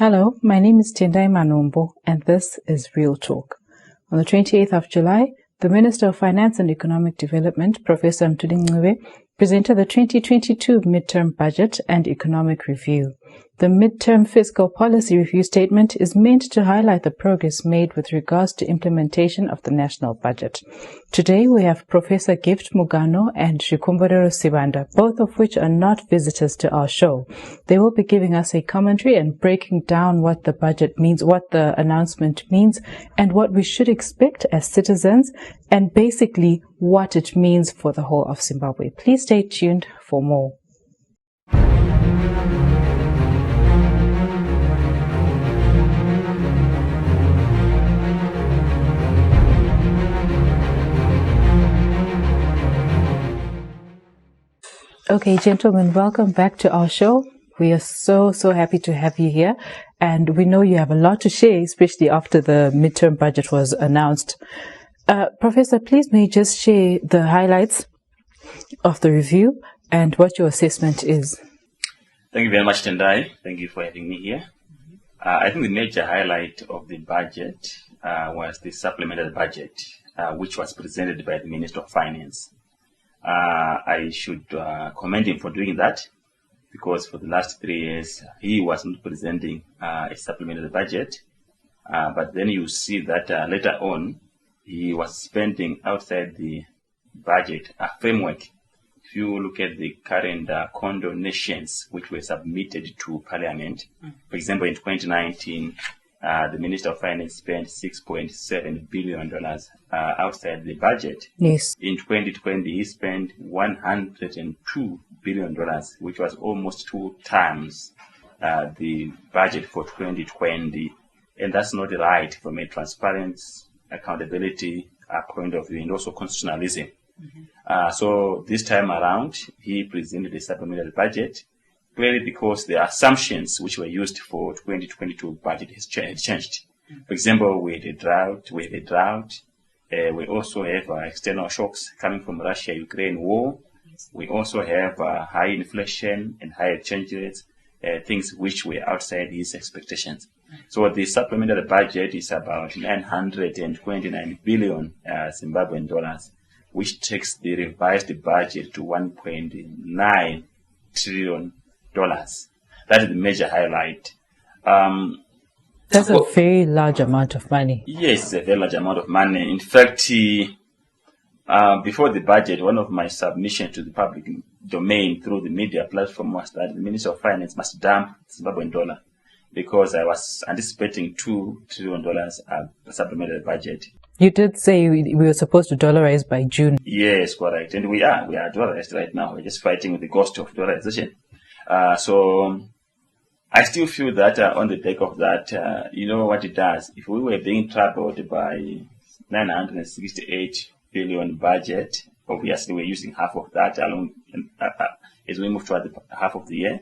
Hello, my name is Tendai Manombo, and this is Real Talk. On the 28th of July, the Minister of Finance and Economic Development, Professor Mtuli Ncube, presented the 2022 Midterm Budget and Economic Review. The Midterm Fiscal Policy Review Statement is meant to highlight the progress made with regards to implementation of the national budget. Today, we have Professor Gift Mugano and Zvikomborero Sibanda, both of which are not visitors to our show. They will be giving us a commentary and breaking down what the budget means, what the announcement means, and what we should expect as citizens, and basically what it means for the whole of Zimbabwe. Please stay tuned for more. Okay, gentlemen, welcome back to our show. We are so happy to have you here, and we know you have a lot to share, especially after the midterm budget was announced. Professor, please may you just share the highlights of the review and what your assessment is. Thank you very much, Tendai. Thank you for having me here. I think the major highlight of the budget was the supplemental budget, which was presented by the Minister of Finance. I should commend him for doing that, because for the last 3 years he was not presenting a supplemental budget, but then you see that later on he was spending outside the budget framework. If you look at the current condonations which were submitted to Parliament, for example, in 2019, the Minister of Finance spent $6.7 billion outside the budget. Yes. In 2020, he spent $102 billion, which was almost 2 times the budget for 2020. And that's not right from a transparency, accountability point of view, and also constitutionalism. So this time around, he presented a supplementary budget, clearly because the assumptions which were used for 2022 budget has changed. For example, we had a drought. We also have external shocks coming from Russia-Ukraine war. We also have high inflation and high exchange rates, things which were outside his expectations. So the supplementary budget is about 929 billion Zimbabwean dollars, which takes the revised budget to 1.9 trillion dollars. That is the major highlight. That's a very large amount of money. Yes, it's a very large amount of money. In fact, before the budget, one of my submissions to the public domain through the media platform was that the Minister of Finance must dump Zimbabwean dollar, because I was anticipating $2 trillion supplementary budget. You did say we were supposed to dollarize by June. Yes, correct. And we are dollarized right now. We're just fighting with the ghost of dollarization. So I still feel that on the back of that, you know what it does. If we were being troubled by 968 billion budget, obviously we're using half of that along as we move toward the half of the year.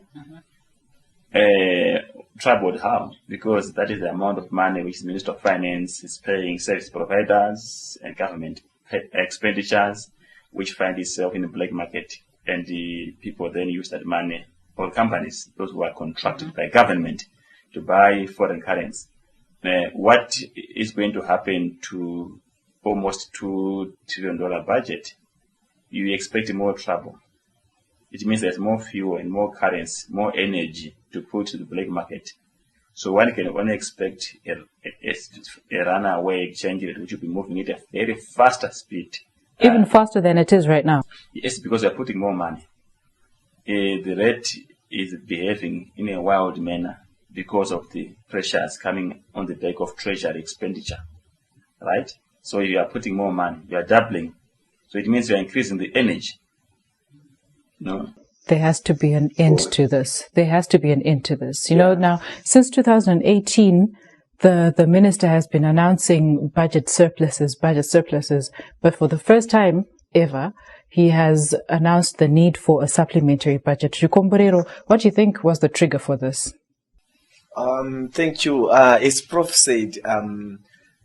Troubled how? Because that is the amount of money which the Minister of Finance is paying service providers and government expenditures, which find itself in the black market, and the people then use that money, or companies, those who are contracted by government, to buy foreign currency. What is going to happen to almost $2 trillion budget? You expect more trouble. It means there's more fuel and more currency, more energy to put to the black market. So one can only expect a runaway exchange rate, which will be moving at a very faster speed. Even faster than it is right now. Yes, because we're putting more money. The rate is behaving in a wild manner because of the pressures coming on the back of treasury expenditure, right? So you are putting more money, you are doubling. So it means you are increasing the energy. No. There has to be an end to this. There has to be an end to this. You know, now, since 2018, the minister has been announcing budget surpluses, but for the first time ever, he has announced the need for a supplementary budget. Zvikomborero, what do you think was the trigger for this? Thank you. As Prof said,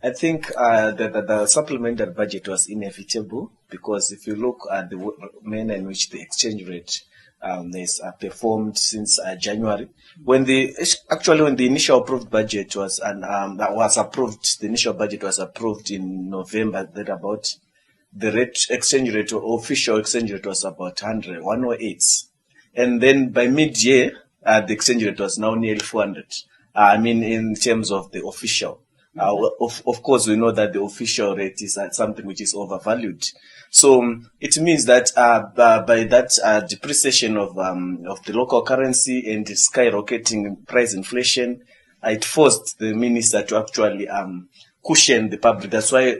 I think that the supplementary budget was inevitable, because if you look at the manner in which the exchange rate has performed since January. When the initial approved budget was the initial budget was approved in November. That about the exchange rate or official exchange rate was about 108, and then by mid-year the exchange rate was now nearly 400. In terms of the official. Of course, we know that the official rate is something which is overvalued. So it means that by that depreciation of the local currency and the skyrocketing price inflation, it forced the minister to actually cushion the public. That's why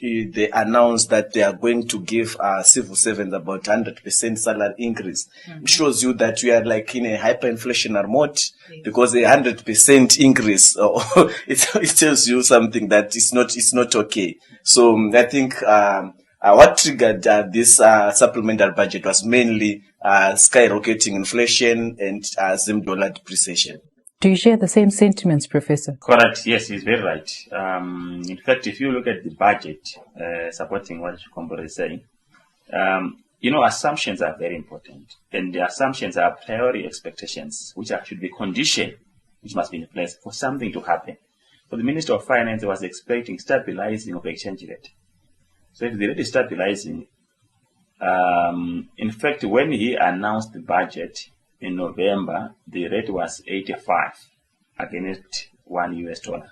they announced that they are going to give civil servants about 100% salary increase. It shows you that we are like in a hyperinflationary mode, because a 100% increase it tells you something that it's not okay. So I think what triggered this supplementary budget was mainly skyrocketing inflation and Zim dollar depreciation. Do you share the same sentiments, Professor? Correct. Yes, he's very right. In fact, if you look at the budget supporting what Chikombo is saying, assumptions are very important. And the assumptions are priori expectations, which should be conditioned, which must be in place for something to happen. So the Minister of Finance was expecting stabilizing of the exchange rate. So if the rate is stabilizing, in fact, when he announced the budget, in November, the rate was 85 against $1.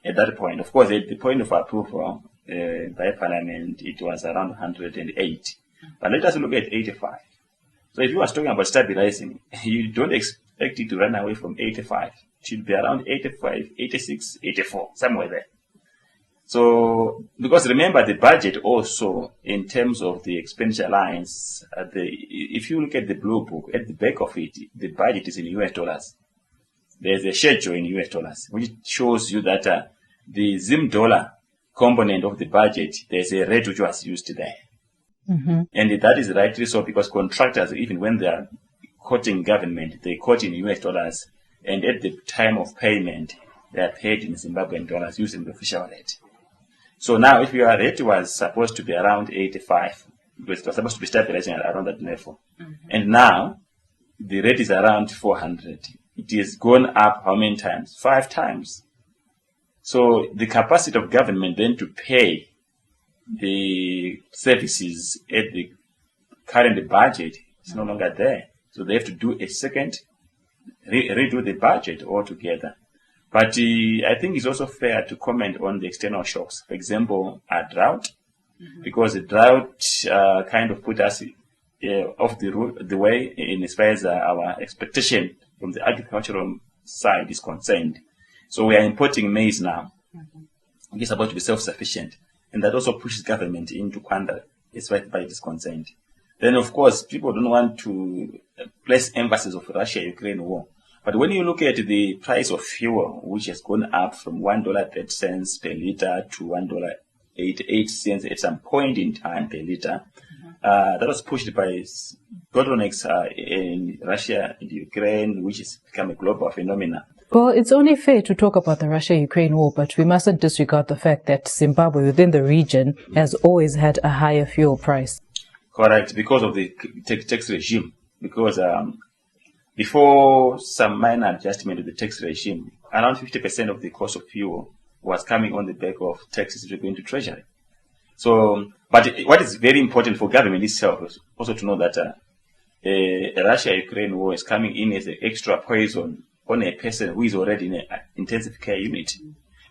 At that point, of course, at the point of approval by Parliament, it was around 108. But let us look at 85. So if you are talking about stabilizing, you don't expect it to run away from 85. It should be around 85, 86, 84, somewhere there. So, because remember the budget also, in terms of the expenditure lines, if you look at the blue book, at the back of it, the budget is in US dollars. There's a schedule in US dollars, which shows you that the Zim dollar component of the budget, there's a rate which was used there. Mm-hmm. And that is rightly so, because contractors, even when they are quoting government, they quote in US dollars, and at the time of payment, they are paid in Zimbabwean dollars using the official rate. So now, if your rate was supposed to be around 85, because it was supposed to be stabilizing around that level, and now the rate is around 400, it has gone up how many times? 5 times. So the capacity of government then to pay the services at the current budget is no longer there. So they have to do a second, redo the budget altogether. But I think it's also fair to comment on the external shocks. For example, a drought, because the drought kind of put us off the way in as far as our expectation from the agricultural side is concerned. So we are importing maize now. It's about to be self-sufficient. And that also pushes government into quandary as far as budget is concerned. Then, of course, people don't want to place emphasis of Russia-Ukraine war. But when you look at the price of fuel, which has gone up from $1.30 per liter to $1.88 at some point in time per liter, that was pushed by bottlenecks in Russia and Ukraine, which has become a global phenomenon. Well, it's only fair to talk about the Russia-Ukraine war, but we mustn't disregard the fact that Zimbabwe within the region has always had a higher fuel price. Correct, because of the tax regime. Because before some minor adjustment to the tax regime, around 50% of the cost of fuel was coming on the back of taxes going to Treasury. So, but what is very important for government itself is also to know that a Russia-Ukraine war is coming in as an extra poison on a person who is already in an intensive care unit.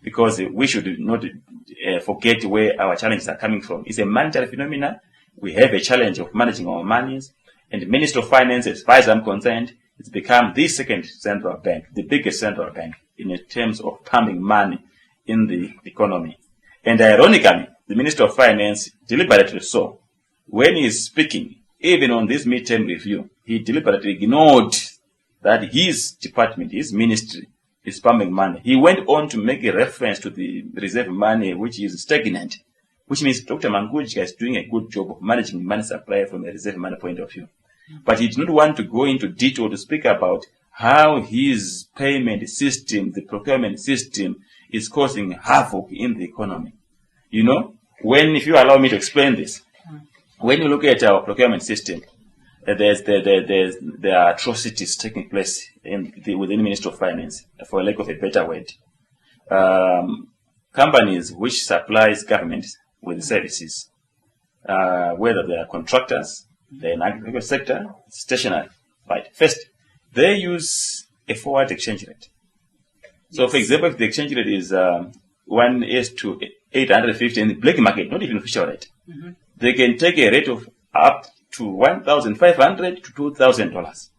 Because we should not forget where our challenges are coming from. It's a monetary phenomenon. We have a challenge of managing our monies. And the Minister of Finance, as far as I'm concerned, it's become the second central bank, the biggest central bank in terms of pumping money in the economy. And ironically, the Minister of Finance, deliberately so, when he is speaking, even on this midterm review, he deliberately ignored that his department, his ministry, is pumping money. He went on to make a reference to the reserve money, which is stagnant, which means Dr. Mangudya is doing a good job of managing money supply from a reserve money point of view. But he did not want to go into detail to speak about how his payment system, the procurement system, is causing havoc in the economy. You know, if you allow me to explain this, when you look at our procurement system, there are atrocities taking place within the Ministry of Finance, for lack of a better word. Companies which supplies governments with services, whether they are contractors, they're in the agricultural sector, stationary, right? First, they use a forward exchange rate. So, for example, if the exchange rate is 1 to 850 in the black market, not even official rate, they can take a rate of up to $1,500 to $2,000.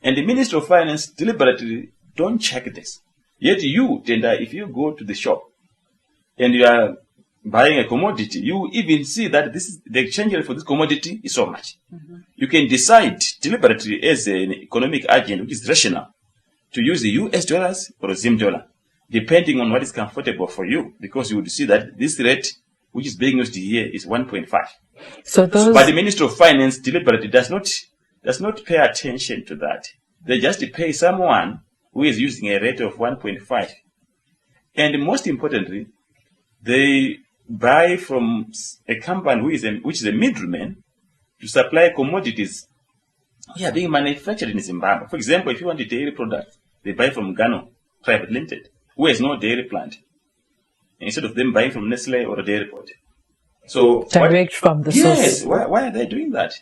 And the Ministry of Finance deliberately don't check this. Yet you, tender, if you go to the shop and you are buying a commodity, you even see that the exchange rate for this commodity is so much. You can decide deliberately as an economic agent, which is rational, to use the US dollars or Zim dollar, depending on what is comfortable for you, because you would see that this rate, which is being used here, is 1.5. But the Ministry of Finance deliberately does not pay attention to that. They just pay someone who is using a rate of 1.5. And most importantly, they buy from a company which is a middleman to supply commodities being manufactured in Zimbabwe. For example, if you want a dairy product, they buy from Gano Private Limited, who has no dairy plant, instead of them buying from Nestle or a dairy port. So direct from the source. Yes, why are they doing that?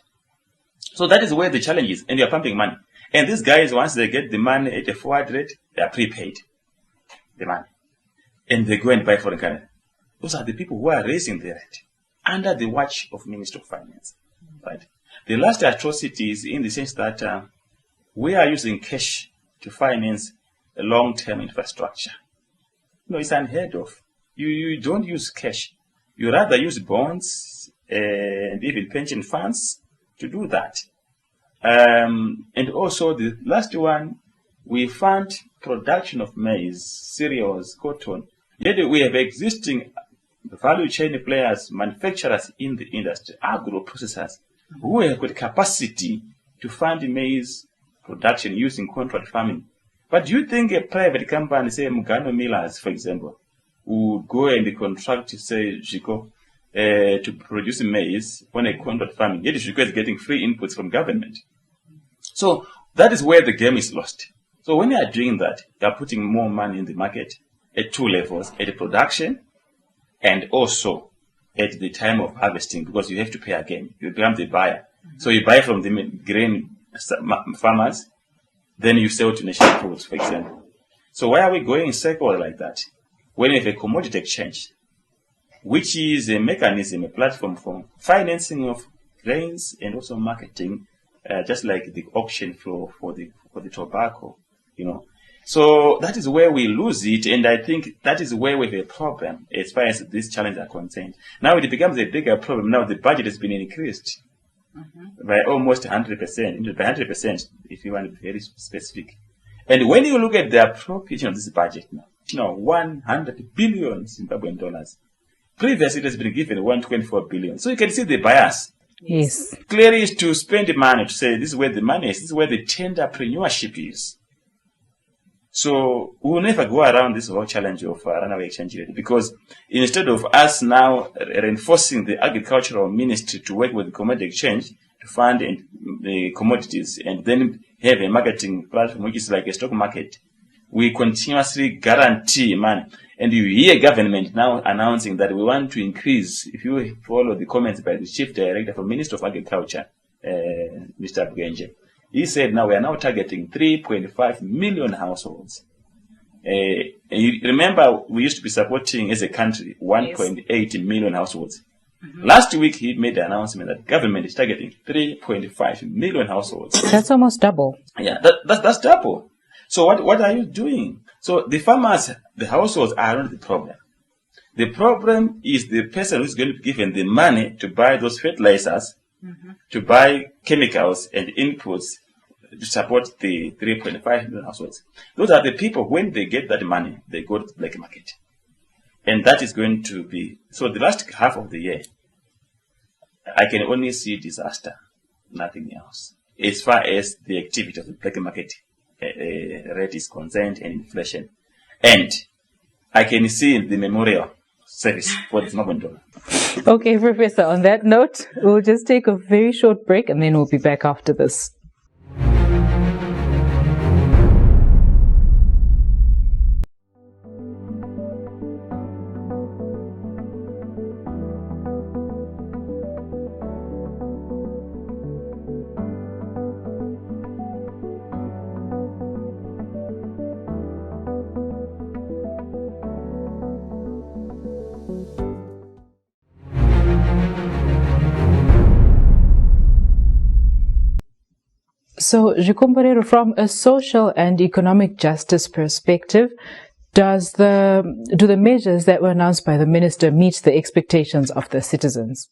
So that is where the challenge is, and they are pumping money. And these guys, once they get the money at a forward rate, they are prepaid the money, and they go and buy foreign currency. Those are the people who are raising the rate under the watch of Minister of Finance. Right? The last atrocity is in the sense that we are using cash to finance a long-term infrastructure. It's unheard of. You don't use cash. You rather use bonds and even pension funds to do that. And also the last one, we fund production of maize, cereals, cotton. Yet we have existing value chain players, manufacturers in the industry, agro-processors, who have got capacity to fund maize production using contract farming. But do you think a private company, say Mugano Millers, for example, would go and contract, say, Zico, to produce maize on a contract farming? Yet Zico is getting free inputs from government. So that is where the game is lost. So when you are doing that, you are putting more money in the market at two levels, at the production and also at the time of harvesting, because you have to pay again. You become the buyer. So you buy from the grain farmers, then you sell to national foods, for example. So why are we going in circles like that? When you have a commodity exchange, which is a mechanism, a platform for financing of grains and also marketing, just like the auction floor for the tobacco, So that is where we lose it, and I think that is where we have a problem as far as this challenge are concerned. Now it becomes a bigger problem. Now the budget has been increased by almost 100%, by 100% if you want to be very specific. And when you look at the appropriation of this budget now, 100 billion Zimbabwean dollars. Previously it has been given 124 billion. So you can see the bias. Yes. Clearly is to spend the money to say this is where the money is, this is where the entrepreneurship is. So we will never go around this whole challenge of runaway exchange rate, because instead of us now reinforcing the agricultural ministry to work with the commodity exchange to fund the commodities and then have a marketing platform which is like a stock market, we continuously guarantee money. And you hear government now announcing that we want to increase, if you follow the comments by the Chief Director for Minister of Agriculture, Mr. Bwenje, he said now we are now targeting 3.5 million households. You remember, we used to be supporting as a country 1.8 million households. Last week, he made the announcement that government is targeting 3.5 million households. That's almost double. Yeah, that's double. So what are you doing? So the farmers, the households are not the problem. The problem is the person who's going to be given the money to buy those fertilizers, to buy chemicals and inputs to support the 3.5 million households. Those are the people, when they get that money, they go to the black market. And that is going to be, so the last half of the year, I can only see disaster, nothing else, as far as the activity of the black market rate is concerned and inflation. And I can see the memorial service for the Zimbabwean dollar. Okay, Professor, on that note, we'll just take a very short break and then we'll be back after this. So, Jikumbarero, from a social and economic justice perspective, do the measures that were announced by the minister meet the expectations of the citizens?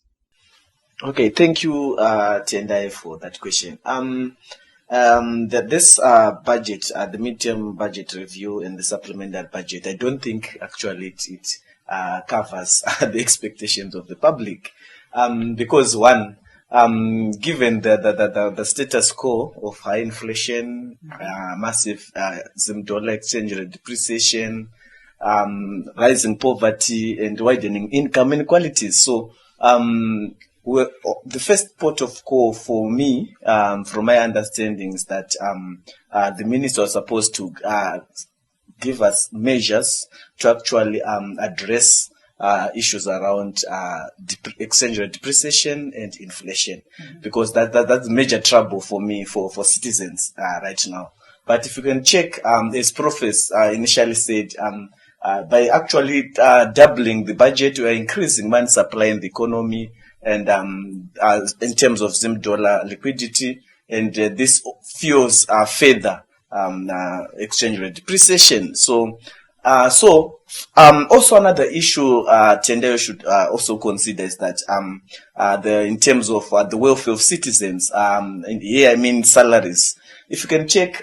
Okay, thank you, Tendai, for that question. This budget, the midterm budget review and the supplementary budget, I don't think actually it covers the expectations of the public, because one, given the status quo of high inflation, massive Zim dollar exchange rate depreciation, rising poverty and widening income inequalities. So the first port of call for me, from my understanding, is that the minister was supposed to give us measures to actually address issues around exchange rate depreciation and inflation, because that's major trouble for me, for citizens right now. But if you can check, as Professor initially said, by actually doubling the budget, we are increasing money supply in the economy, and in terms of Zim dollar liquidity, and this fuels further exchange rate depreciation. So also another issue Tendai should also consider is that in terms of the welfare of citizens, and here I mean salaries. If you can check,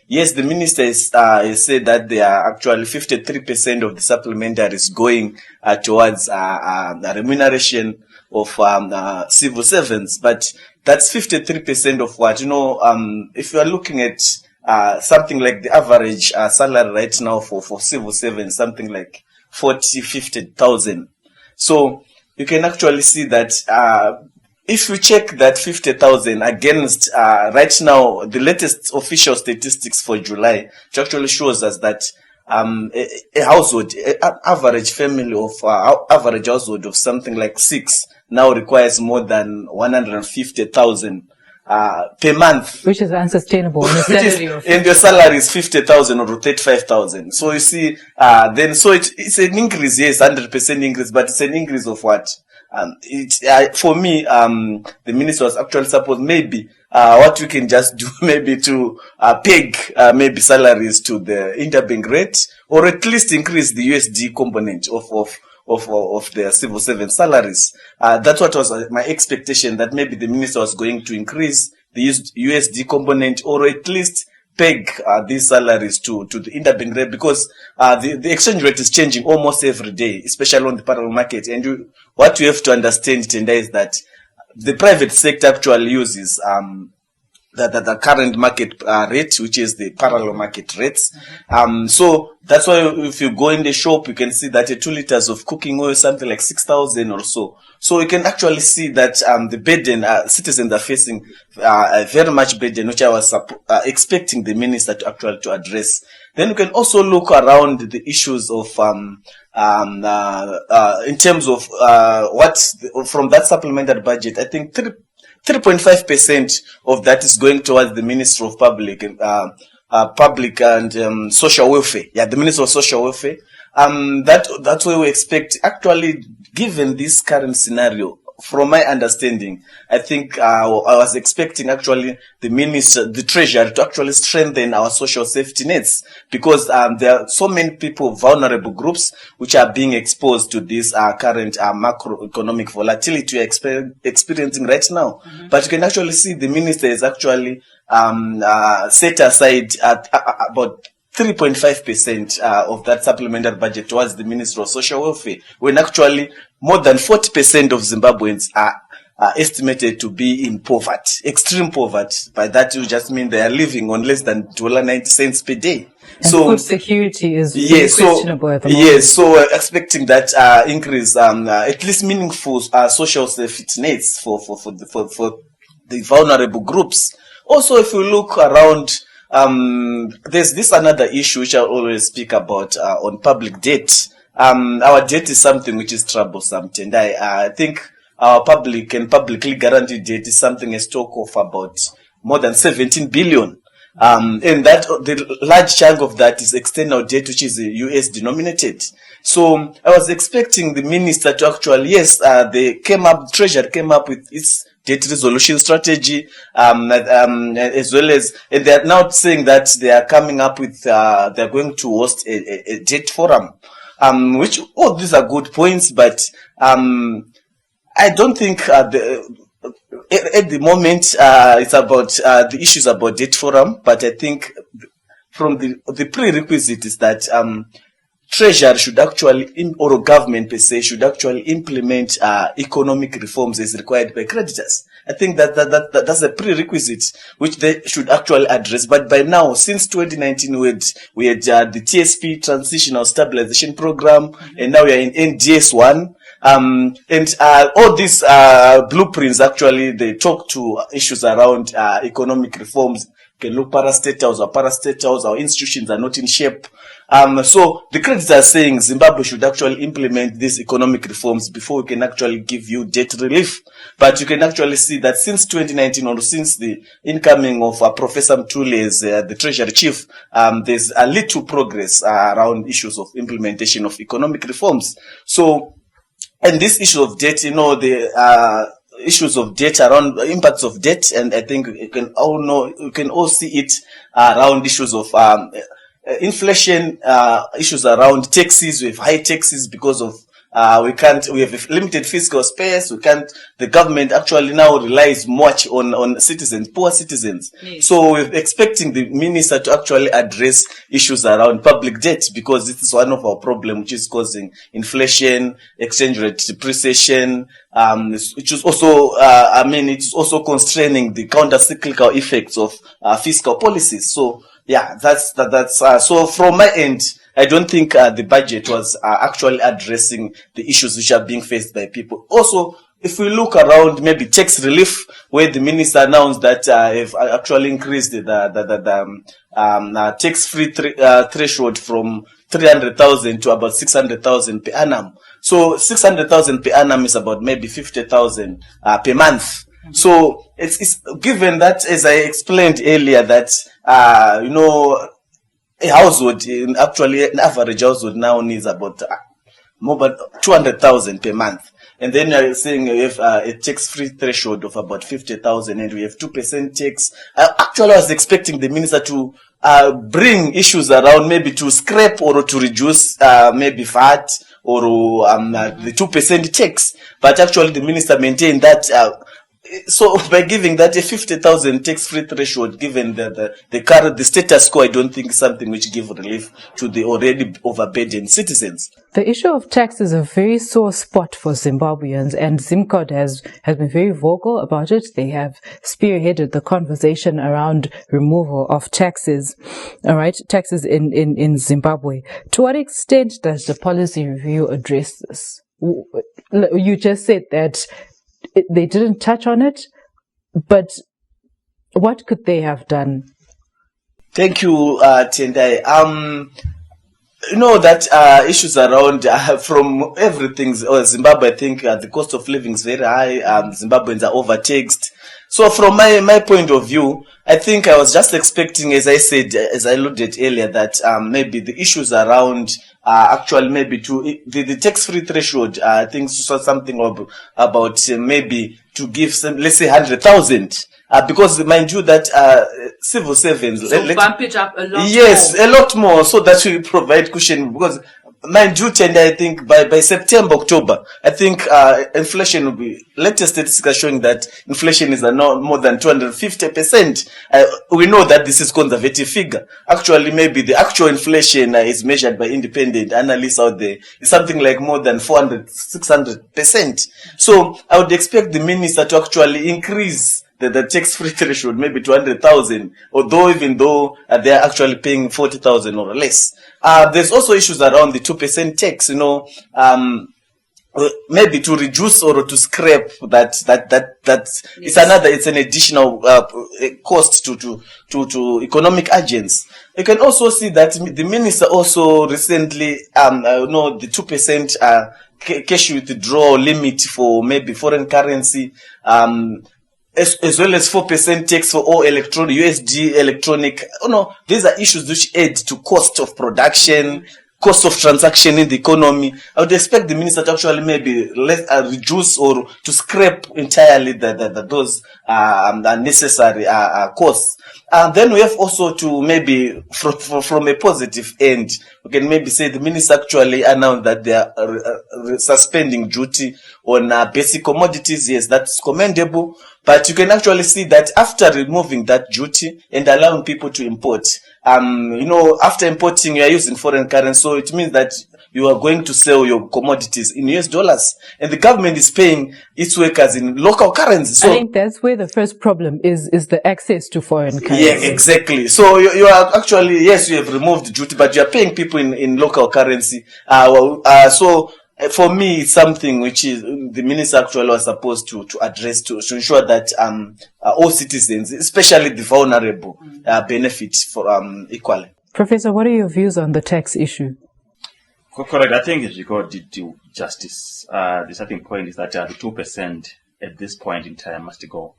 yes, the minister has said that there are actually 53% of the supplementary is going towards the remuneration of civil servants, but that's 53% of what, if you are looking at something like the average salary right now for civil servants, something like 50,000. So you can actually see that if you check that 50,000 against right now, the latest official statistics for July, which actually shows us that a household, average family of average household of something like 6 now requires more than 150,000 per month, which is unsustainable. And your salary is 50,000 or 35,000. So you see, then so it's an increase, yes, 100% increase, but it's an increase of what? For me, the minister was actually supposed maybe what we can just do maybe to peg maybe salaries to the interbank rate, or at least increase the USD component of the civil servant salaries. That's what was my expectation, that maybe the minister was going to increase the USD component, or at least peg these salaries to the interbank rate, because the exchange rate is changing almost every day, especially on the parallel market. And what you have to understand, Tendai, is that the private sector actually uses the current market rate, which is the parallel market rates. So that's why if you go in the shop, you can see that 2 liters of cooking oil, something like 6,000 or so. So you can actually see that the burden citizens are facing very much burden, which I was expecting the minister to actually to address. Then you can also look around the issues of in terms of from that supplementary budget. I think 3.5% of that is going towards the Ministry of Public and Social Welfare. Yeah, the Ministry of Social Welfare. That's where we expect, actually, given this current scenario, from my understanding, I think I was expecting actually the minister, the treasury, to actually strengthen our social safety nets, because there are so many people, vulnerable groups, which are being exposed to this current macroeconomic volatility we are experiencing right now. Mm-hmm. But you can actually see the minister is actually set aside about 3.5% of that supplementary budget towards the Ministry of Social Welfare, when actually more than 40% of Zimbabweans estimated to be in poverty, extreme poverty. By that, you just mean they are living on less than $1.90 per day. And food security is very questionable at the moment. Yes, so expecting that increase, at least meaningful social safety nets for the vulnerable groups. Also, if you look around, there's this another issue which I always speak about on public debt. Our debt is something which is troublesome, and I think our public and publicly guaranteed debt is something a stock of about more than 17 billion. And that the large chunk of that is external debt, which is US denominated. So I was expecting the minister to actually, Treasury came up with its debt resolution strategy, as well as, and they are now saying that they are coming up with, they're going to host a debt forum, which all these are good points, but, I don't think, at the moment, it's about the issues about debt forum, but I think from the prerequisite is that Treasury should actually, or government per se, should actually implement economic reforms as required by creditors. I think that's a prerequisite which they should actually address. But by now, since 2019, we had the TSP Transitional Stabilization Program, and now we are in NDS 1. And all these blueprints actually, they talk to issues around economic reforms. You can look parastatals, our institutions are not in shape. So the creditors are saying Zimbabwe should actually implement these economic reforms before we can actually give you debt relief. But you can actually see that since 2019, or since the incoming of Professor Mthuli as the Treasury Chief, there's a little progress around issues of implementation of economic reforms. So, and this issue of debt, the issues of debt around impacts of debt, and I think you can all see it around issues of inflation, issues around taxes. We have high taxes because of we have limited fiscal space. The government actually now relies much on citizens, poor citizens. Yes. So we're expecting the minister to actually address issues around public debt, because this is one of our problems, which is causing inflation, exchange rate depreciation, which is also, it's also constraining the counter-cyclical effects of fiscal policies. So, yeah, that's so from my end, I don't think the budget was actually addressing the issues which are being faced by people. Also, if we look around maybe tax relief, where the minister announced that have actually increased the tax-free threshold from 300,000 to about 600,000 per annum. So 600,000 per annum is about maybe 50,000 per month. So it's given that, as I explained earlier, that a household, actually an average household now needs about more than 200,000 per month. And then you're saying you have a tax-free threshold of about 50,000, and we have 2% tax. Actually, I was expecting the minister to bring issues around, maybe to scrap or to reduce maybe VAT or the 2% tax. But actually, the minister maintained that. So by giving that a 50,000 tax-free threshold, given the status quo, I don't think is something which give relief to the already overburdened citizens. The issue of tax is a very sore spot for Zimbabweans, and ZimCOD has been very vocal about it. They have spearheaded the conversation around removal of taxes, taxes in Zimbabwe. To what extent does the policy review address this? You just said that they didn't touch on it, but what could they have done? Thank you, Tendai. That issues around from everything. Zimbabwe, I think the cost of living is very high. Zimbabweans are overtaxed. So from my point of view, I think I was just expecting, as I said, as I alluded earlier, that maybe the issues around actually maybe to the tax-free threshold, I think something about maybe to give some, let's say 100,000. Because mind you that civil servants, so bump it up a lot. Yes, more. A lot more, so that will provide cushion, because mind you, and I think by September, October, I think inflation will be, latest statistics are showing that inflation is now more than 250%. We know that this is conservative figure. Actually, maybe the actual inflation is measured by independent analysts out there. It's something like more than 400, 600%. So I would expect the minister to actually increase the tax-free threshold maybe to 100,000, even though they are actually paying 40,000 or less. There's also issues around the 2% tax, maybe to reduce or to scrap that yes. It's an additional cost to economic agents. You can also see that the minister also recently, the 2% cash withdrawal limit for maybe foreign currency, as well as 4% tax for all electronic USD electronic. These are issues which add to cost of production, cost of transaction in the economy. I would expect the minister to actually maybe reduce or to scrap entirely those unnecessary costs. And then we have also to maybe from a positive end, we can maybe say the minister actually announced that they are suspending duty on basic commodities. Yes, that's commendable. But you can actually see that after removing that duty and allowing people to import, after importing, you are using foreign currency. So it means that you are going to sell your commodities in US dollars, and the government is paying its workers in local currency. So I think that's where the first problem is the access to foreign currency. Yeah, exactly. So you are actually, yes, you have removed the duty, but you are paying people in local currency. So for me, it's something which is the minister actually was supposed to address to ensure that all citizens, especially the vulnerable, benefit equally. Professor, what are your views on the tax issue? Correct. I think if you go to justice, the starting point is that the 2% at this point in time must go.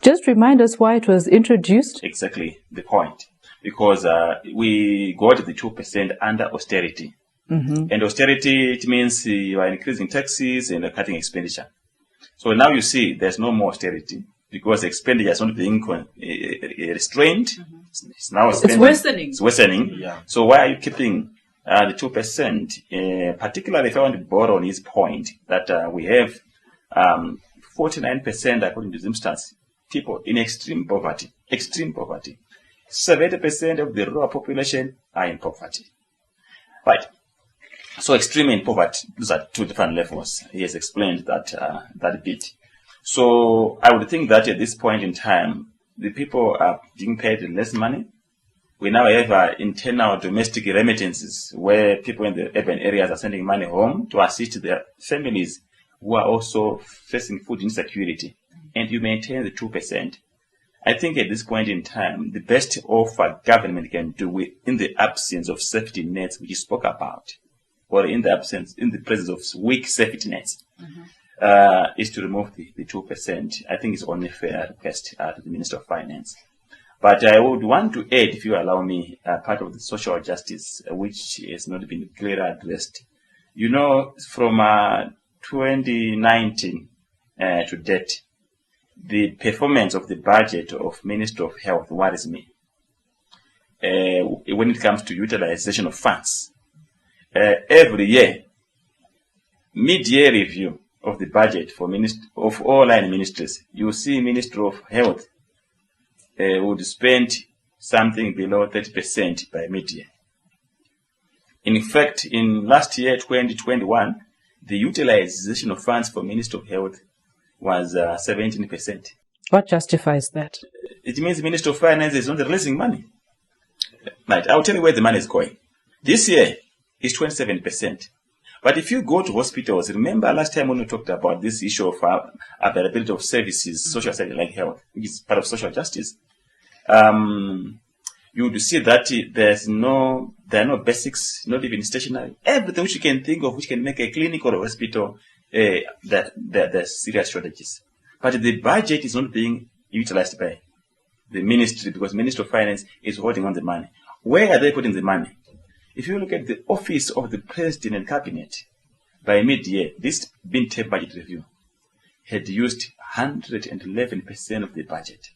Just remind us why it was introduced. Exactly the point. Because we got the 2% under austerity. Mm-hmm. And austerity, it means you are increasing taxes and cutting expenditure. So now you see there's no more austerity because expenditure is not being restrained. Mm-hmm. It's now spending. It's worsening. Yeah. So why are you keeping the 2%? Particularly if I want to borrow on his point that we have 49%, according to Zimstats, people in extreme poverty. 70% of the rural population are in poverty. Right. So extreme in poverty, those are two different levels. He has explained that bit. So I would think that at this point in time, the people are being paid less money. We now have internal domestic remittances where people in the urban areas are sending money home to assist their families who are also facing food insecurity. And you maintain the 2%. I think at this point in time, the best offer government can do in the absence of safety nets, which you spoke about, or in the presence of weak safety nets, is to remove the 2%. I think it's only fair request to the Minister of Finance. But I would want to add, if you allow me, part of the social justice, which has not been clearly addressed. From 2019 to date, the performance of the budget of Ministry of Health worries me. When it comes to utilization of funds, every year, mid-year review of the budget for of all line ministries, you see Ministry of Health would spend something below 30% by mid-year. In fact, in last year, 2021, the utilization of funds for Ministry of Health was 17%. What justifies that? It means the Ministry of Finance is not releasing money. Right, I'll tell you where the money is going. This year is 27%. But if you go to hospitals, remember last time when we talked about this issue of availability of services, social services like health, which is part of social justice, you would see that there are no basics, not even stationary. Everything which you can think of which can make a clinic or a hospital, there's serious shortages. But the budget is not being utilized by the ministry because Ministry of Finance is holding on the money. Where are they putting the money? If you look at the office of the President and Cabinet, by mid-year, this bin-tape budget review had used 111% of the budget.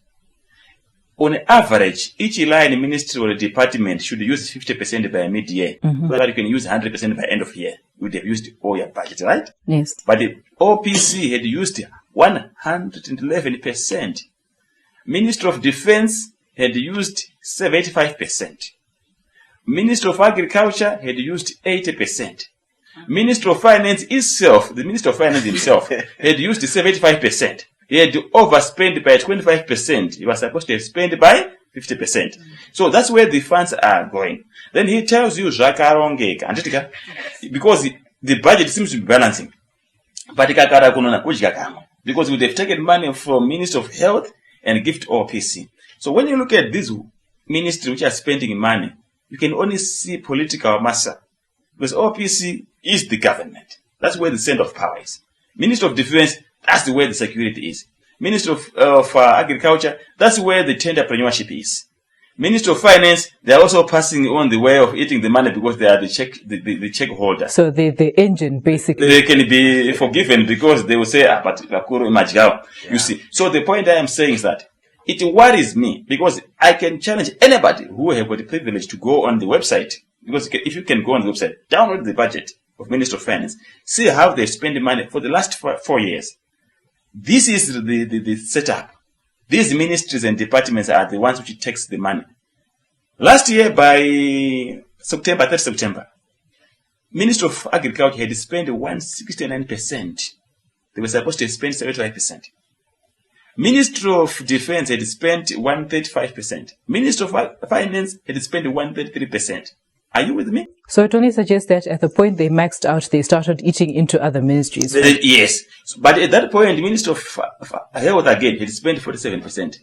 on average, each line ministry or department should use 50% by mid-year, so that you can use 100% by end of year. You would have used all your budget, right? Yes. But the OPC had used 111%. Ministry of Defense had used 75%. Ministry of Agriculture had used 80%. Ministry of Finance itself, the Minister of Finance himself, had used 75%. He had overspent by 25%. He was supposed to have spent by 50%. So that's where the funds are going. Then he tells you, because the budget seems to be balancing. But because we would have taken money from Minister of Health and give to OPC. So when you look at this ministry which are spending money, you can only see political massa. Because OPC is the government. That's where the center of power is. Minister of Defense, that's the way the security is. Minister of Agriculture, that's where the entrepreneurship is. Minister of Finance, they are also passing on the way of eating the money because they are the check holder. So the engine, basically. They can be forgiven because they will say, but you see. So the point I am saying is that it worries me because I can challenge anybody who have got the privilege to go on the website. Because if you can go on the website, download the budget of Minister of Finance, see how they spend the money for the last 4 years. This is the setup. These ministries and departments are the ones which takes the money. Last year, by September, 3rd September, Minister of Agriculture had spent 169%. They were supposed to spend 75%. Minister of Defense had spent 135%. Minister of Finance had spent 133%. Are you with me? So it only suggests that at the point they maxed out, they started eating into other ministries. Right? Yes. But at that point, the Minister of Health again had spent 47%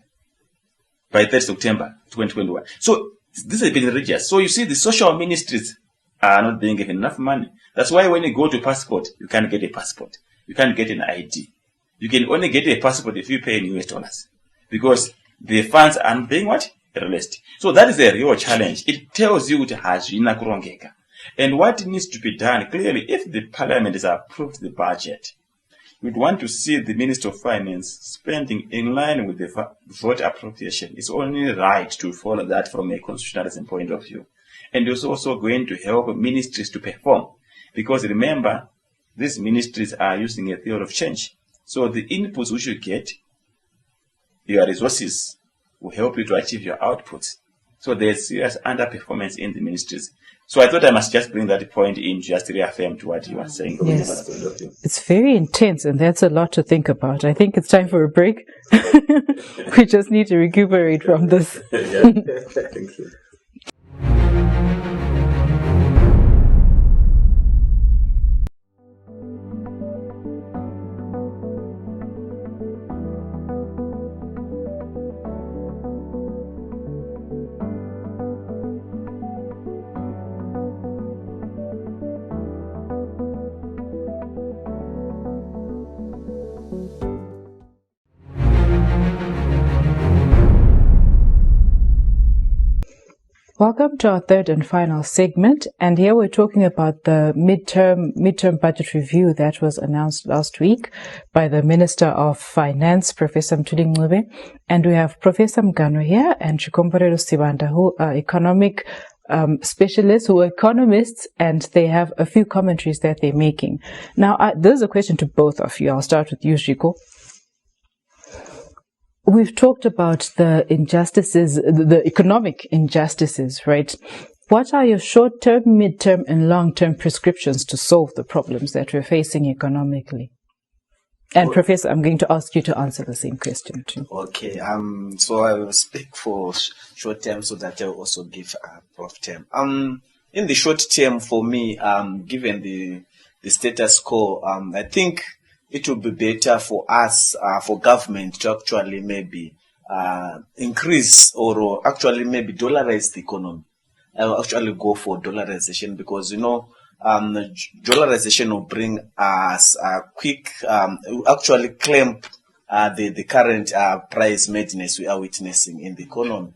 by 3rd September 2021. So this has been religious. So you see, the social ministries are not being given enough money. That's why when you go to passport, you can't get a passport. You can't get an ID. You can only get a passport if you pay in US dollars. Because the funds are being what? Released. So that is a real challenge. It tells you it has kurongeka. And what needs to be done, clearly, if the parliament has approved the budget, we'd want to see the Minister of Finance spending in line with the vote appropriation. It's only right to follow that from a constitutionalism point of view. And it's also going to help ministries to perform. Because remember, these ministries are using a theory of change. So the inputs which you get, your resources, will help you to achieve your outputs. So there's serious underperformance in the ministries. So I thought I must just bring that point in, just to reaffirm to what you are saying. Yes. It's very intense, and that's a lot to think about. I think it's time for a break. We just need to recuperate from this. Yeah. Thank you. Welcome to our third and final segment, and here we're talking about the midterm budget review that was announced last week by the Minister of Finance, Professor Mthuli Ncube, and we have Professor Mgano here and Chikomborero Sibanda, who are economic specialists, who are economists, and they have a few commentaries that they're making. Now, there's a question to both of you. I'll start with you, Shiko. We've talked about the injustices, the economic injustices, right? What are your short-term, mid-term, and long-term prescriptions to solve the problems that we're facing economically? And Professor, I'm going to ask you to answer the same question too. Okay. So I will speak for short term so that I'll also give Prof term. In the short term, for me, given the status quo, I think it would be better for us, for government to actually maybe increase or actually maybe dollarize the economy. I'll actually go for dollarization because, dollarization will bring us a quick, actually clamp the current price madness we are witnessing in the economy.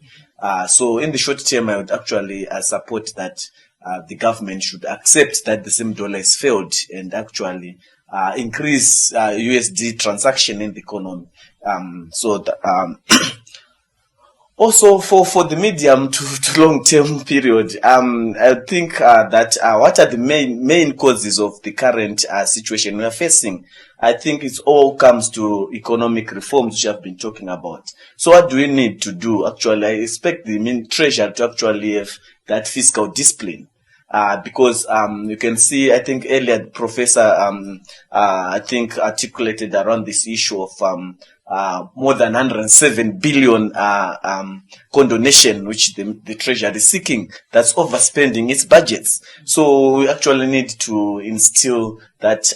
So in the short term, I would actually support that the government should accept that the same dollar has failed and actually increase USD transaction in the economy. Also, for the medium to long term period, I think that what are the main causes of the current situation we are facing? I think it all comes to economic reforms, which I've been talking about. So, what do we need to do? Actually, I expect the treasury to actually have that fiscal discipline. Because you can see, I think earlier the professor I think articulated around this issue of more than 107 billion condonation which the treasury is seeking. That's overspending its budgets. So we actually need to instill that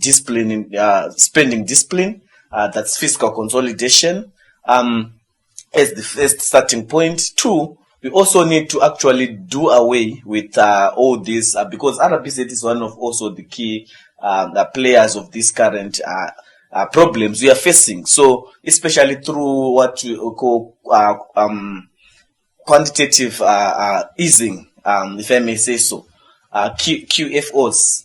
discipline in spending discipline. That's fiscal consolidation as the first starting point. Two, we also need to actually do away with all this because RBZ is one of also the key the players of this current problems we are facing. So, especially through what we call quantitative easing, if I may say so, QFOs.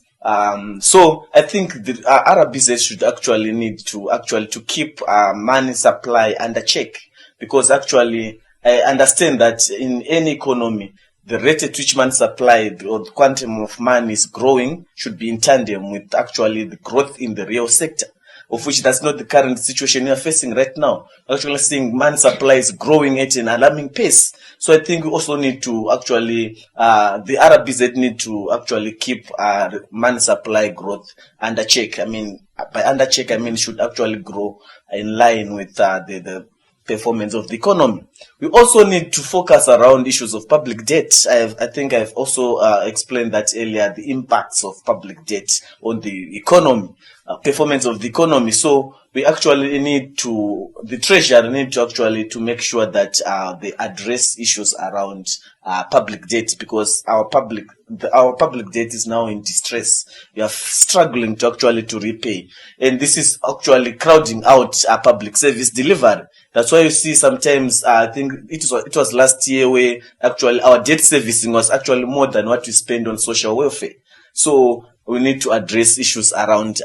So I think the RBZ should actually need to keep money supply under check, because actually I understand that in any economy, the rate at which money supply or the quantum of money is growing should be in tandem with actually the growth in the real sector, of which that's not the current situation we are facing right now. Actually seeing money supply is growing at an alarming pace. So I think we also need to actually, the RBZ need to actually keep money supply growth under check. I mean, by under check, I mean should actually grow in line with the performance of the economy. We also need to focus around issues of public debt. I think I've also explained that earlier, the impacts of public debt on the economy, performance of the economy. So we actually need to, the treasury need to actually to make sure that they address issues around public debt, because our public debt is now in distress. We are struggling to actually to repay, and this is actually crowding out our public service delivery. That's why you see sometimes, I think it was last year where actually our debt servicing was actually more than what we spend on social welfare. So we need to address issues around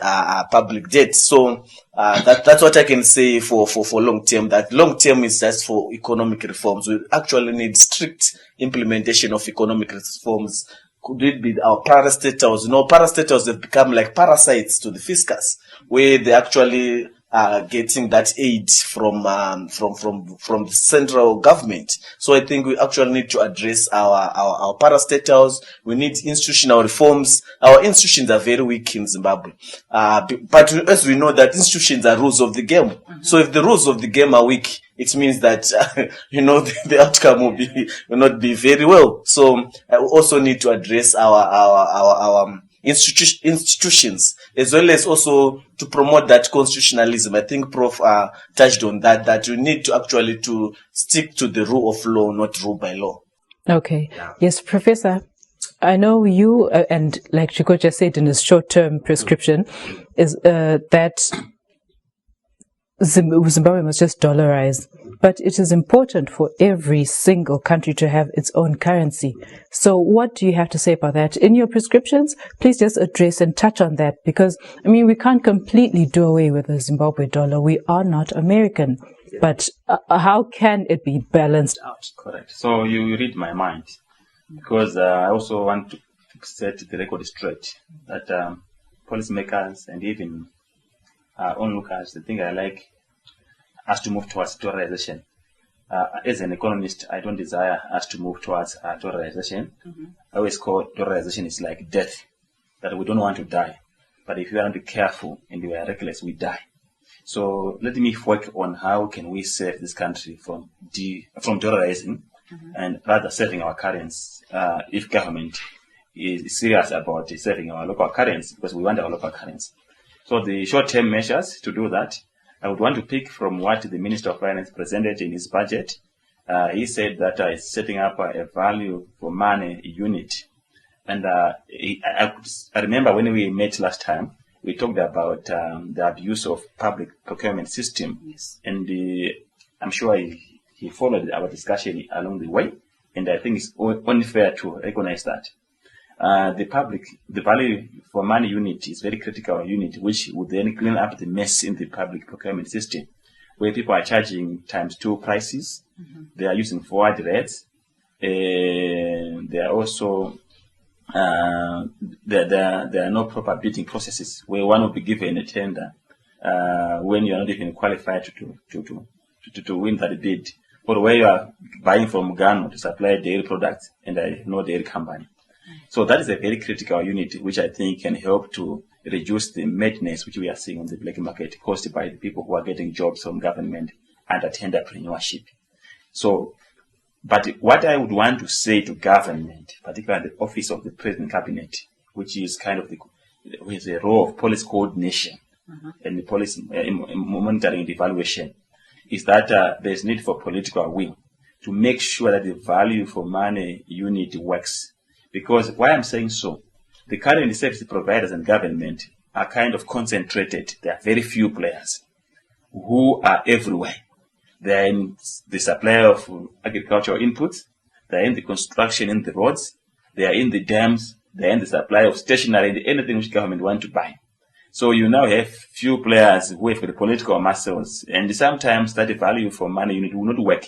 public debt. So that's what I can say for long term. That long term is just for economic reforms. We actually need strict implementation of economic reforms. Could it be our parastatals? You know, parastatals have become like parasites to the fiscus, where they actually getting that aid from the central government. So I think we actually need to address our parastatals. We need institutional reforms. Our institutions are very weak in Zimbabwe. But as we know that institutions are rules of the game. Mm-hmm. So if the rules of the game are weak, it means that, the outcome will not be very well. So I also need to address our institutions, as well as also to promote that constitutionalism. I think Prof touched on that you need to actually to stick to the rule of law, not rule by law. Okay. Yeah. Yes, Professor, I know you, and like Chiko just said in his short-term prescription, is that Zimbabwe must just dollarize. But it is important for every single country to have its own currency. So what do you have to say about that? In your prescriptions, please just address and touch on that, because, I mean, we can't completely do away with the Zimbabwe dollar. We are not American. Yeah. But how can it be balanced out? Correct. So you read my mind, because I also want to set the record straight that policymakers and even onlookers, the thing I like us to move towards dollarization. As an economist, I don't desire us to move towards dollarization. Mm-hmm. I always call dollarization is like death, that we don't want to die. But if we aren't careful and we are reckless, we die. So let me work on how can we save this country from dollarizing, mm-hmm. and rather saving our currency, if government is serious about saving our local currency, because we want our local currency. So the short-term measures to do that, I would want to pick from what the Minister of Finance presented in his budget. He said that he's setting up a value for money unit. And I remember when we met last time, we talked about the abuse of public procurement system. Yes. And I'm sure he followed our discussion along the way. And I think it's only fair to recognize that. The value for money unit is very critical unit, which would then clean up the mess in the public procurement system, where people are charging ×2 prices. They are using forward rates. They are also there are no proper bidding processes where one will be given a tender when you are not even qualified to win that bid, or where you are buying from Ghana to supply dairy products and no dairy company. So that is a very critical unit which I think can help to reduce the madness which we are seeing on the black market caused by the people who are getting jobs from government under tenderpreneurship. So, but what I would want to say to government, particularly the office of the President Cabinet, which is kind of with the role of policy coordination and the policy monitoring and evaluation, is that there's need for political will to make sure that the value for money unit works. Because why I'm saying so, the current service providers and government are kind of concentrated. There are very few players who are everywhere. They are in the supply of agricultural inputs. They are in the construction in the roads. They are in the dams. They are in the supply of stationery and anything which government want to buy. So you now have few players who have the political muscles, and sometimes that value for money unit will not work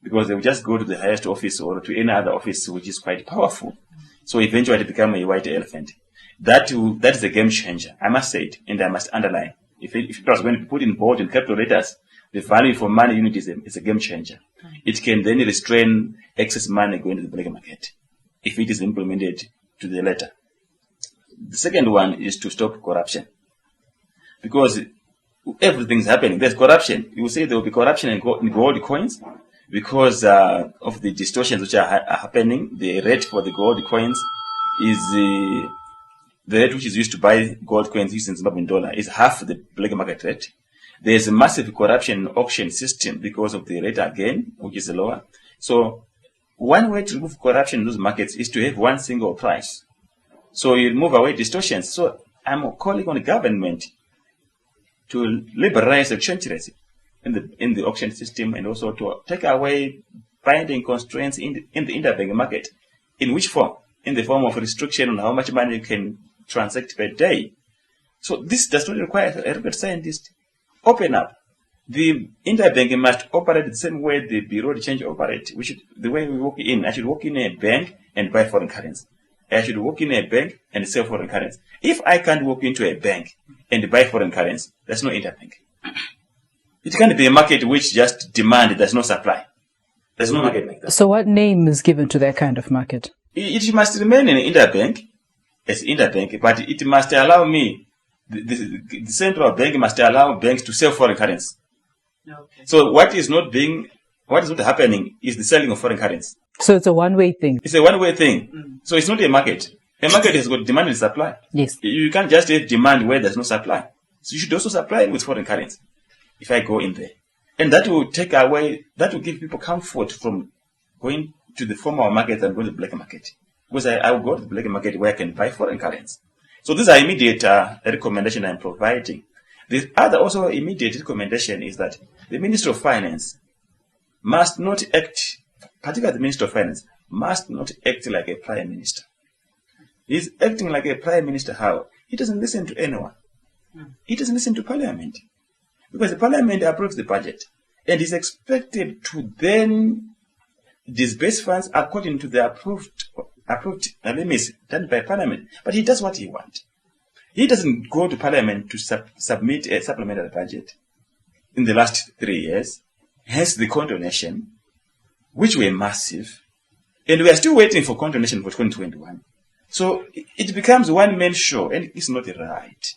because they will just go to the highest office or to any other office which is quite powerful. So eventually it become a white elephant. That is a game changer. I must say it, and I must underline. If it was going to be put in bold and capital letters, the value for money unit is a game changer. It can then restrain excess money going to the black market if it is implemented to the letter. The second one is to stop corruption. Because everything's happening. There's corruption. You will say there will be corruption in gold coins because of the distortions which are happening. The rate for the gold coins is the rate which is used to buy gold coins using Zimbabwean dollar is half the black market rate. There's a massive corruption in auction system because of the rate again, which is lower. So one way to remove corruption in those markets is to have one single price. So you remove away distortions. So I'm calling on the government to liberalize exchange rates in the auction system and also to take away binding constraints in the interbank market. In which form? In the form of restriction on how much money you can transact per day. So this does not require a rocket scientist. Open up. The interbank must operate the same way the Bureau de Change operate. The way we walk in, I should walk in a bank and buy foreign currency. I should walk in a bank and sell foreign currency. If I can't walk into a bank and buy foreign currency, there's no interbank. It can't be a market which just demand, there's no supply. There's no market like that. So what name is given to that kind of market? It must remain an interbank as interbank, but it must allow me, the central bank must allow banks to sell foreign currency. Okay. So what is not happening is the selling of foreign currency. So it's a one-way thing. It's a one-way thing. So it's not a market. A market has got demand and supply. Yes. You can't just have demand where there's no supply. So you should also supply with foreign currency if I go in there. And that will give people comfort from going to the formal market and going to the black market. Because I will go to the black market where I can buy foreign currency. So these are immediate recommendation I'm providing. The other also immediate recommendation is that the Minister of Finance must not act, particularly the Minister of Finance, must not act like a Prime Minister. He's acting like a Prime Minister how? He doesn't listen to anyone. He doesn't listen to Parliament. Because the Parliament approves the budget. And he's expected to then disburse funds according to the approved limits done by Parliament. But he does what he wants. He doesn't go to Parliament to submit a supplementary budget in the last 3 years. Hence the condonation, which were massive. And we are still waiting for condonation for 2021. So it becomes one-man show, and it's not right.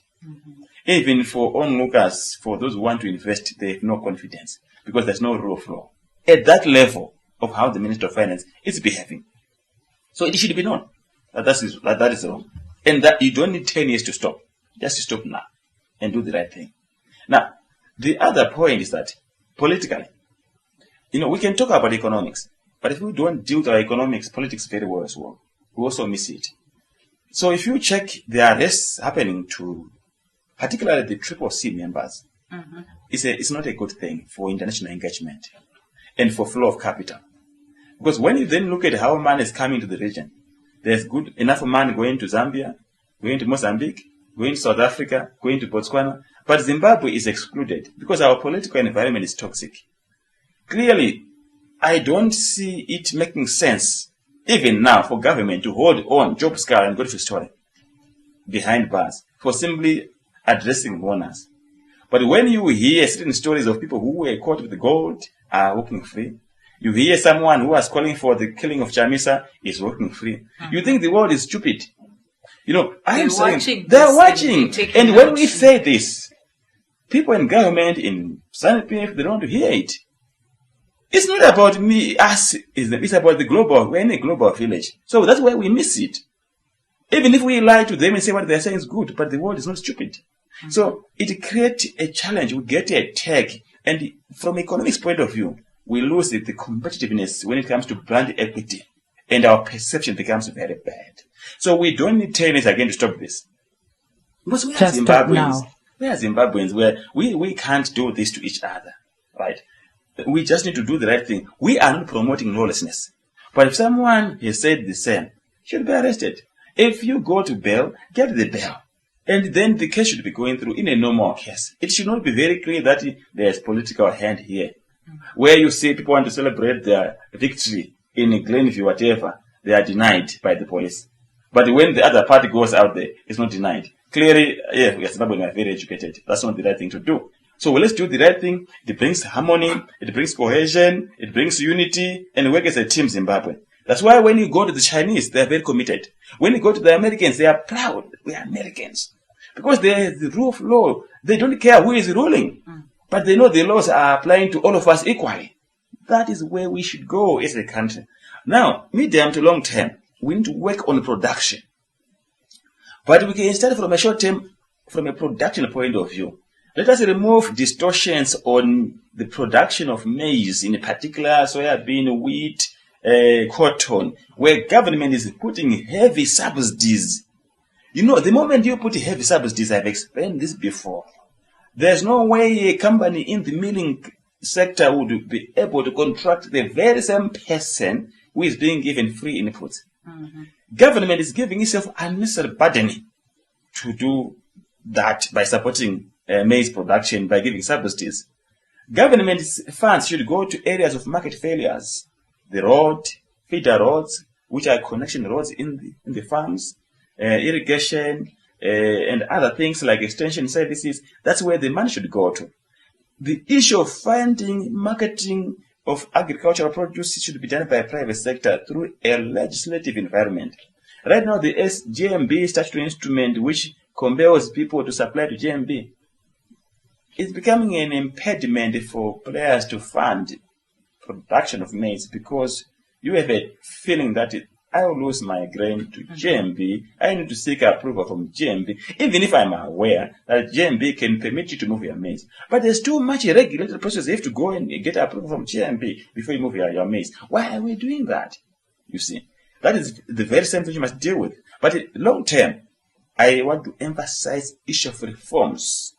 Even for onlookers, for those who want to invest, they have no confidence because there's no rule of law at that level of how the Minister of Finance is behaving. So it should be known that is wrong. And that you don't need 10 years to stop. Just stop now and do the right thing. Now, the other point is that politically, we can talk about economics, but if we don't deal with our politics very well as well, we also miss it. So if you check the arrests happening to particularly the CCC members, it's not a good thing for international engagement and for flow of capital. Because when you then look at how money is coming to the region, there's enough money going to Zambia, going to Mozambique, going to South Africa, going to Botswana, But Zimbabwe is excluded because our political environment is toxic. Clearly, I don't see it making sense, even now, for government to hold on Job Scar and Godfrey Story behind bars for simply addressing mourners. But when you hear certain stories of people who were caught with gold are walking free, you hear someone who was calling for the killing of Chamisa is walking free. You think the world is stupid. You know, I'm saying they're watching. And when we say this, people in government, in SANU-PF, they don't want to hear it. It's not about me, us, it's about the global, we're in a global village. So that's why we miss it. Even if we lie to them and say what they're saying is good, but the world is not stupid. So it creates a challenge, we get a tag, and from economics point of view, we lose the competitiveness when it comes to brand equity, and our perception becomes very bad. So we don't need 10 years again to stop this. Because we are Zimbabweans, where we can't do this to each other, right? We just need to do the right thing. We are not promoting lawlessness. But if someone has said the same, should be arrested. If you go to bail, get the bail. And then the case should be going through in a normal case. It should not be very clear that there's political hand here. Where you see people want to celebrate their victory in Glenview, whatever, they are denied by the police. But when the other party goes out there, it's not denied. Clearly, we are very educated. That's not the right thing to do. So let's do the right thing. It brings harmony, it brings cohesion, it brings unity, and work as a team, Zimbabwe. That's why when you go to the Chinese, they are very committed. When you go to the Americans, they are proud. We are Americans. Because there is the rule of law. They don't care who is ruling. But they know the laws are applying to all of us equally. That is where we should go as a country. Now, medium to long term, we need to work on production. But we can start from a short term, from a production point of view. Let us remove distortions on the production of maize, in particular soybean, wheat, cotton, where government is putting heavy subsidies. You know, the moment you put heavy subsidies, I've explained this before, there's no way a company in the milling sector would be able to contract the very same person who is being given free inputs. Government is giving itself unnecessary burden to do that by supporting maize production, by giving subsidies. Government funds should go to areas of market failures, the road, feeder roads, which are connection roads in the farms, irrigation, and other things like extension services. That's where the money should go to. The issue of funding, marketing of agricultural produce should be done by private sector through a legislative environment. Right now, the GMB statutory instrument, which compels people to supply to GMB, is becoming an impediment for players to fund production of maize, because you have a feeling that I will lose my grain to GMB. I need to seek approval from GMB, even if I'm aware that GMB can permit you to move your maize. But there's too much regulated process. You have to go and get approval from GMB before you move your maize. Why are we doing that? You see, that is the very same thing you must deal with. But long term, I want to emphasize issue of reforms.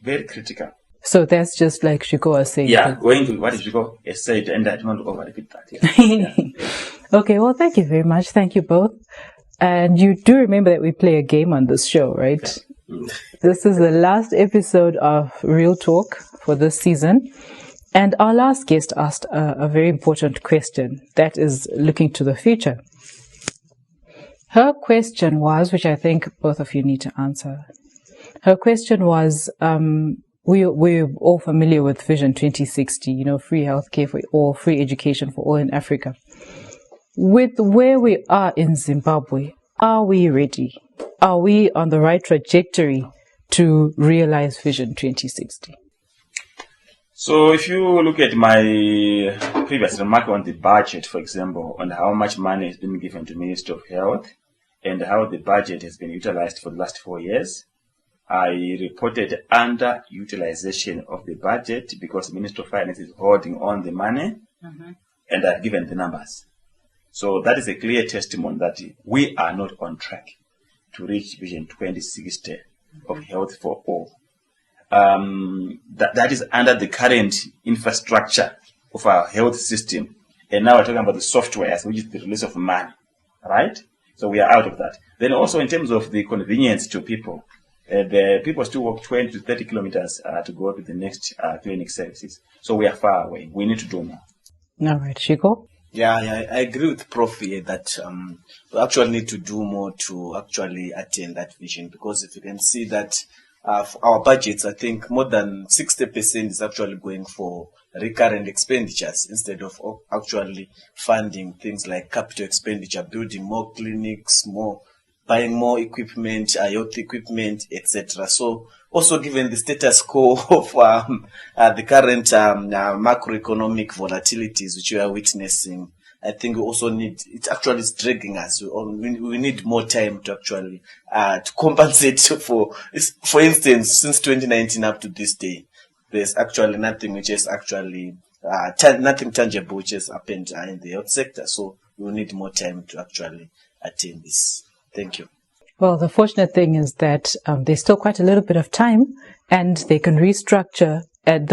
Very critical. So that's just like Shiko was saying. Yeah, going to what Shiko has said, and I don't want to over-repeat that. Yeah. Okay, well, thank you very much. Thank you both. And you do remember that we play a game on this show, right? This is the last episode of Real Talk for this season. And our last guest asked a very important question that is looking to the future. Her question was, which I think both of you need to answer. Her question was, we're all familiar with Vision 2060, free healthcare for all, free education for all in Africa. With where we are in Zimbabwe, are we ready? Are we on the right trajectory to realize Vision 2060? So if you look at my previous remark on the budget, for example, on how much money has been given to Ministry of Health and how the budget has been utilized for the last 4 years, I reported underutilization of the budget because the Ministry of Finance is holding on the money, and I've given the numbers. So that is a clear testimony that we are not on track to reach Vision 2060 of health for all. That is under the current infrastructure of our health system. And now we're talking about the software, which is the release of money, right? So we are out of that. Then also in terms of the convenience to people, The people still walk 20 to 30 kilometers to go to the next clinic services. So we are far away. We need to do more. All right, Shiko. Yeah, I agree with Prof here that we actually need to do more to actually attain that vision, because if you can see that our budgets, I think more than 60% is actually going for recurrent expenditures instead of actually funding things like capital expenditure, building more clinics, buying more equipment, health equipment, etc. So also given the status quo of the current macroeconomic volatilities which we are witnessing, I think we also it actually is dragging us. We need more time to actually to compensate for instance, since 2019 up to this day, there's actually nothing which is actually nothing tangible which has happened in the health sector. So we need more time to actually attain this. Thank you. Well, the fortunate thing is that there's still quite a little bit of time, and they can restructure and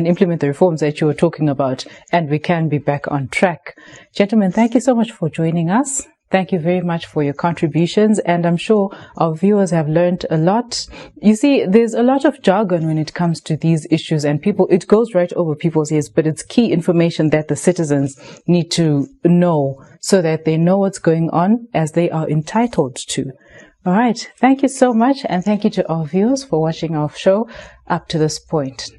implement the reforms that you were talking about, and we can be back on track. Gentlemen, thank you so much for joining us. Thank you very much for your contributions, and I'm sure our viewers have learned a lot. You see, there's a lot of jargon when it comes to these issues, and it goes right over people's heads, but it's key information that the citizens need to know so that they know what's going on, as they are entitled to. All right. Thank you so much, and thank you to our viewers for watching our show up to this point.